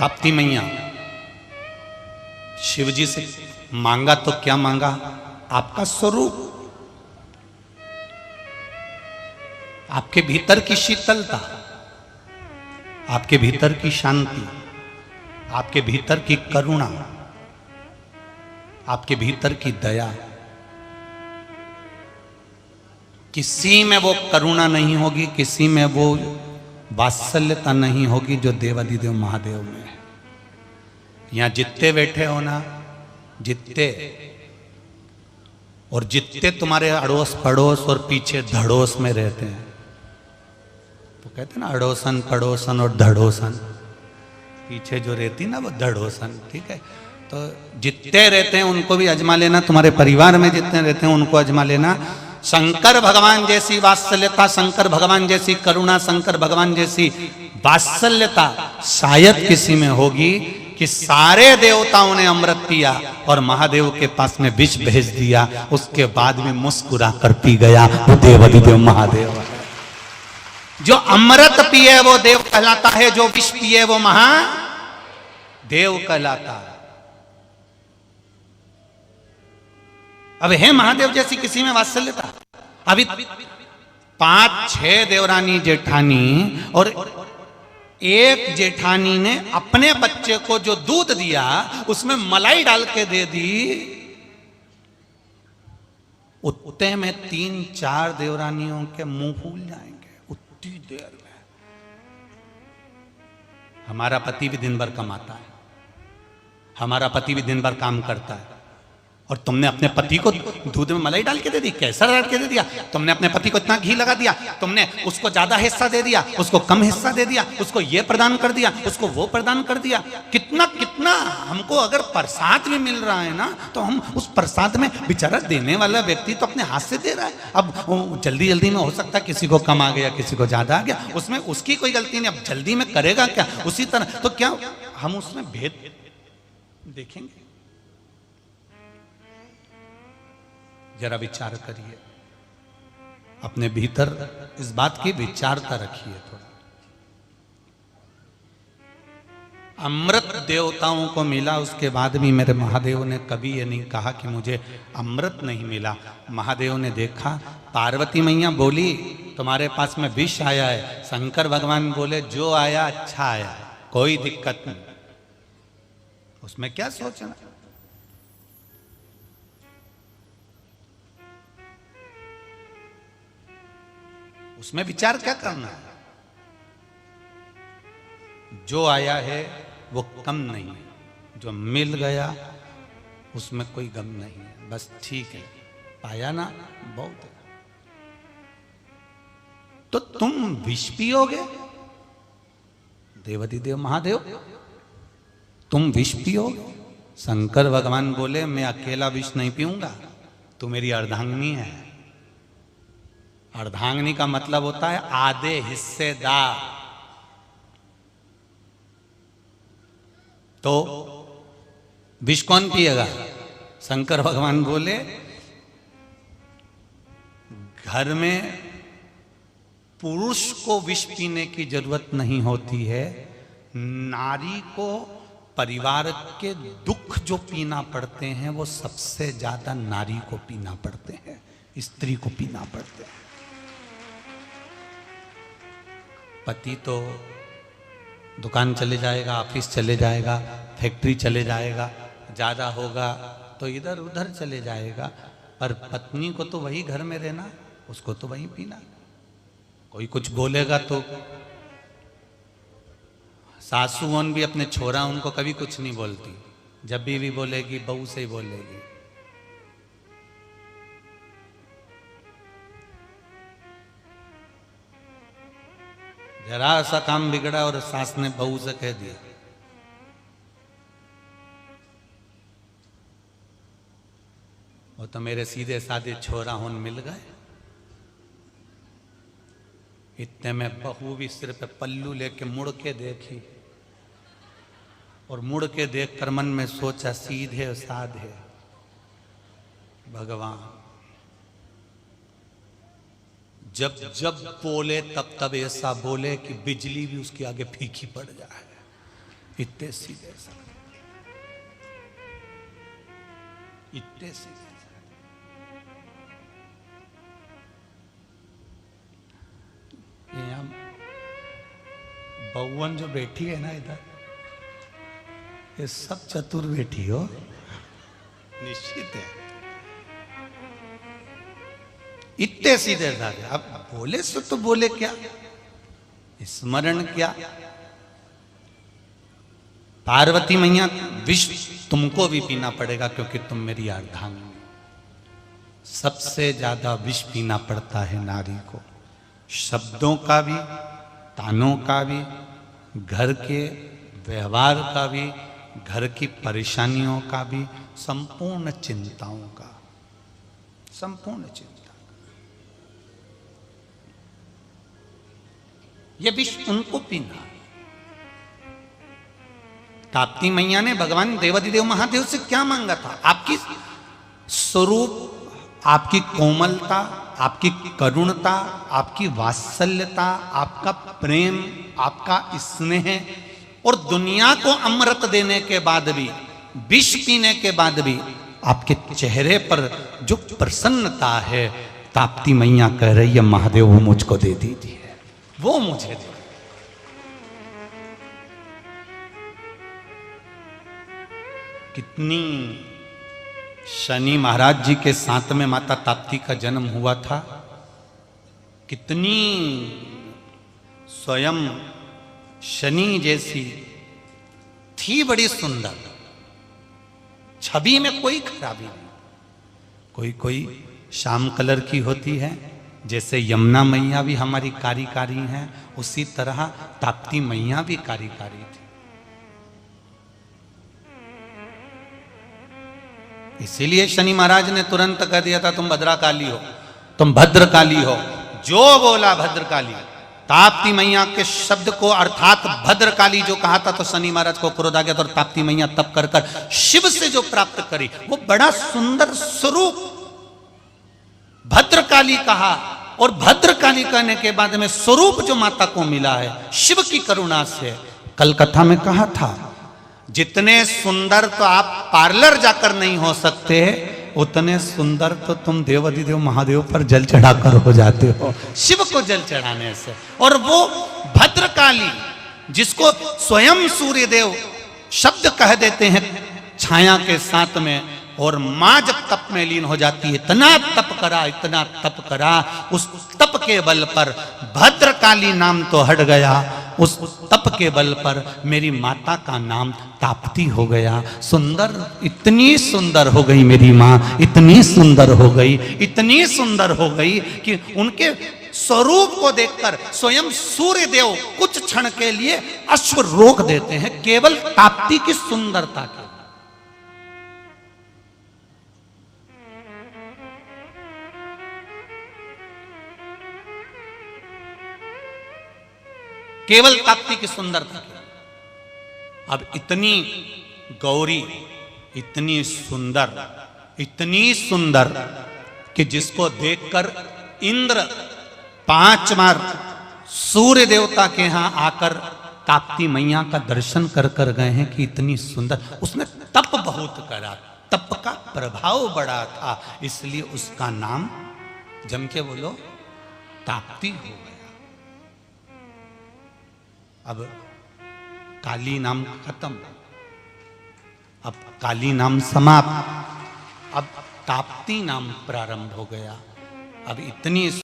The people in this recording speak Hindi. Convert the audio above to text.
ताप्ती मैया शिव जी से मांगा तो क्या मांगा? आपका स्वरूप, आपके भीतर की शीतलता, आपके भीतर की शांति, आपके भीतर की करुणा, आपके भीतर की दया। किसी में वो करुणा नहीं होगी, किसी में वो वात्सल्यता नहीं होगी जो देवादिदेव महादेव में है। यहां जितने बैठे हो ना, जितने और जितने तुम्हारे अड़ोस पड़ोस और पीछे धड़ोस में रहते हैं, तो कहते हैं ना अड़ोसन पड़ोसन और धड़ोसन, पीछे जो रहती ना वो धड़ोसन, ठीक है। तो जितने रहते हैं उनको भी अजमा लेना, तुम्हारे परिवार में जितने रहते हैं उनको अजमा लेना। शंकर भगवान जैसी वात्सल्यता, शंकर भगवान जैसी करुणा, शंकर भगवान जैसी वात्सल्यता शायद किसी में होगी कि सारे देवताओं ने अमृत पिया और महादेव के पास में विष भेज दिया, उसके बाद में मुस्कुरा कर पी गया। वो देवादिदेव महादेव है। जो अमृत पिए वो देव कहलाता है, जो विष पिए वो महादेव कहलाता है। अब है महादेव जैसी किसी में वात्सल्यता? अभी 5-6 देवरानी जेठानी और एक जेठानी ने अपने बच्चे को जो दूध दिया उसमें मलाई डाल के दे दी, उतने में 3-4 देवरानियों के मुंह फूल जाएंगे उतनी देर में। हमारा पति भी दिन भर कमाता है, हमारा पति भी दिन भर काम करता है, और तुमने अपने पति को दूध में मलाई डाल के दे दी, कैसा डाल के दे दिया? तुमने अपने पति को इतना घी लगा दिया, तुमने उसको ज्यादा हिस्सा दे दिया, उसको कम हिस्सा दे दिया, उसको ये प्रदान कर दिया, उसको वो प्रदान कर दिया। कितना कितना हमको अगर प्रसाद भी मिल रहा है ना, तो हम उस प्रसाद में बेचारा देने वाला व्यक्ति तो अपने हाथ से दे रहा है। अब जल्दी जल्दी में हो सकता है किसी को कम आ गया, किसी को ज्यादा आ गया, उसमें उसकी कोई गलती नहीं। अब जल्दी में करेगा क्या? उसी तरह तो क्या हम उसमें भेद देखेंगे? जरा विचार करिए, अपने भीतर इस बात की विचारता रखिए थोड़ा। अमृत देवताओं को मिला, उसके बाद भी मेरे महादेव ने कभी ये नहीं कहा कि मुझे अमृत नहीं मिला। महादेव ने देखा, पार्वती मैया बोली तुम्हारे पास में विष आया है, शंकर भगवान बोले जो आया अच्छा आया, कोई दिक्कत नहीं, उसमें क्या सोचना। उसमें विचार क्या करना है? जो आया है वो कम नहीं है, जो मिल गया उसमें कोई गम नहीं है, बस ठीक है, पाया ना बहुत है। तो तुम विष पियोगे? देवादिदेव महादेव तुम विष पियोगे? शंकर भगवान बोले मैं अकेला विष नहीं पीऊंगा, तू मेरी अर्धांगिनी है। अर्धांगिनी का मतलब होता है आधे हिस्सेदार। तो विष कौन पिएगा? शंकर भगवान बोले घर में पुरुष को विष पीने की जरूरत नहीं होती है, नारी को परिवार के दुख जो पीना पड़ते हैं वो सबसे ज्यादा नारी को पीना पड़ते हैं, स्त्री को पीना पड़ते हैं। पति तो दुकान चले जाएगा, ऑफिस चले जाएगा, फैक्ट्री चले जाएगा, ज़्यादा होगा तो इधर उधर चले जाएगा, पर पत्नी को तो वही घर में रहना, उसको तो वही पीना। कोई कुछ बोलेगा तो सासुओं भी अपने छोरा उनको कभी कुछ नहीं बोलती, जब भी बोलेगी बहू से ही बोलेगी। जरा सा काम बिगड़ा और सास ने बहू से कह दिया, वो तो मेरे सीधे साधे छोरा होन मिल गए। इतने में बहू भी सिर पे पल्लू लेके मुड़ के देखी, और मुड़ के देख कर मन में सोचा सीधे साधे भगवान जब जब बोले तब तब ऐसा बोले कि बिजली भी उसके आगे फीकी पड़ जाए। इतने सीधे साधे, इतने सीधे साधे। ये हम बउवन जो बैठी है ना इधर, ये सब चतुर बैठी हो, निश्चित है। इतने सीधे साधे। अब बोले सो तो बोले क्या, स्मरण क्या। पार्वती मैया विष तुमको भी पीना पड़ेगा क्योंकि तुम मेरी अर्धांगिनी। सबसे ज्यादा विष पीना पड़ता है नारी को, शब्दों का भी, तानों का भी, घर के व्यवहार का भी, घर की परेशानियों का भी, संपूर्ण चिंताओं का, संपूर्ण चिंता। ये विष उनको पीना। ताप्ती मैया ने भगवान देवाधिदेव महादेव से क्या मांगा था? आपकी स्वरूप, आपकी कोमलता, आपकी करुणता, आपकी वात्सल्यता, आपका प्रेम, आपका स्नेह, और दुनिया को अमृत देने के बाद भी, विष पीने के बाद भी आपके चेहरे पर जो प्रसन्नता है, ताप्ती मैया कह रही है महादेव वो मुझको दे दीजिए, वो मुझे दे। कितनी शनि महाराज जी के साथ में माता ताप्ती का जन्म हुआ था, कितनी स्वयं शनि जैसी थी, बड़ी सुंदर, छवि में कोई खराबी नहीं। कोई कोई श्याम कलर की होती है, जैसे यमुना मैया भी हमारी कारी कारी हैं, उसी तरह ताप्ती मैया भी कारी कारी थी। इसीलिए शनि महाराज ने तुरंत कह दिया था तुम भद्रकाली हो, तुम भद्रकाली हो। जो बोला भद्रकाली, ताप्ती मैया के शब्द को अर्थात भद्रकाली जो कहा था, तो शनि महाराज को क्रोध आ गया। तो ताप्ती मैया तप कर कर शिव से जो प्राप्त करी, वो बड़ा सुंदर स्वरूप भद्रकाली कहा। और भद्रकाली कहने के बाद में स्वरूप जो माता को मिला है शिव की करुणा से, कल कथा में कहा था, जितने सुंदर तो आप पार्लर जाकर नहीं हो सकते, उतने सुंदर तो तुम देवाधिदेव महादेव पर जल चढ़ाकर हो जाते हो, शिव को जल चढ़ाने से। और वो भद्रकाली जिसको स्वयं सूर्यदेव शब्द कह देते हैं छाया के साथ में, और मां जब तप में लीन हो जाती है, इतना तप करा, इतना तप करा, उस तप के बल पर भद्रकाली नाम तो हट गया, उस तप के बल पर मेरी माता का नाम ताप्ती हो गया। सुंदर, इतनी सुंदर हो गई मेरी माँ, इतनी सुंदर हो गई, इतनी सुंदर हो गई कि उनके स्वरूप को देखकर स्वयं सूर्यदेव कुछ क्षण के लिए अश्व रोक देते हैं, केवल ताप्ती की सुंदरता के। केवल ताप्ती की सुंदरता की। अब इतनी गौरी, इतनी सुंदर कि जिसको देखकर इंद्र 5 बार सूर्य देवता के यहां आकर ताप्ती मैया का दर्शन कर कर गए हैं कि इतनी सुंदर। उसने तप बहुत करा, तप का प्रभाव बड़ा था, इसलिए उसका नाम जम के बोलो ताप्ती हो गया। अब काली नाम खत्म, अब काली नाम समाप्त, अब ताप्ती नाम प्रारंभ हो गया। अब इतनी